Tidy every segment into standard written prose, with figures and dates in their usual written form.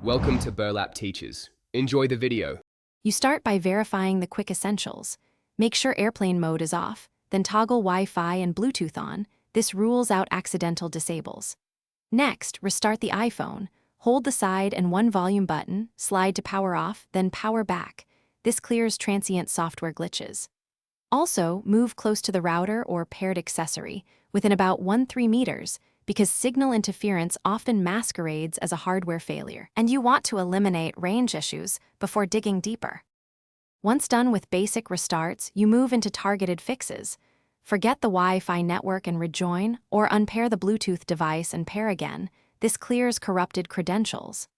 Welcome to Burlap Teachers. Enjoy the video. You start by verifying the quick essentials. Make sure airplane mode is off, then toggle Wi-Fi and Bluetooth on. This rules out accidental disables. Next, restart the iPhone. Hold the side and one volume button, slide to power off, then power back. This clears transient software glitches. Also, move close to the router or paired accessory, within about 1-3 meters, because signal interference often masquerades as a hardware failure, and you want to eliminate range issues before digging deeper. Once done with basic restarts, you move into targeted fixes. Forget the Wi-Fi network and rejoin, or unpair the Bluetooth device and pair again. This clears corrupted credentials.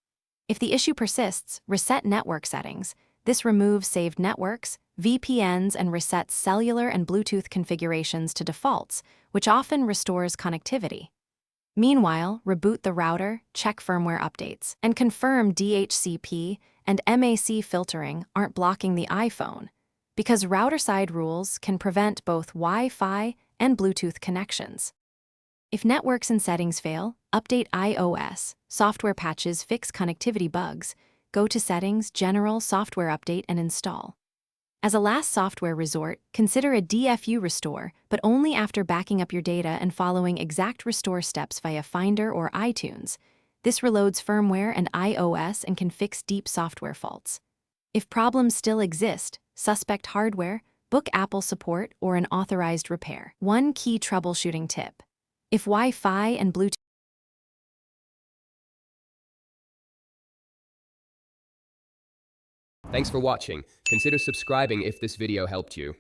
If the issue persists, reset network settings. This removes saved networks, VPNs, and resets cellular and Bluetooth configurations to defaults, which often restores connectivity. Meanwhile, reboot the router, check firmware updates, and confirm DHCP and MAC filtering aren't blocking the iPhone, because router-side rules can prevent both Wi-Fi and Bluetooth connections. If networks and settings fail, update iOS. Software patches fix connectivity bugs. Go to Settings, General, Software Update, and install. As a last software resort, consider a DFU restore, but only after backing up your data and following exact restore steps via Finder or iTunes. This reloads firmware and iOS and can fix deep software faults. If problems still exist, suspect hardware, book Apple support or an authorized repair. One key troubleshooting tip. If Wi-Fi and Bluetooth Thanks for watching. Consider subscribing if this video helped you.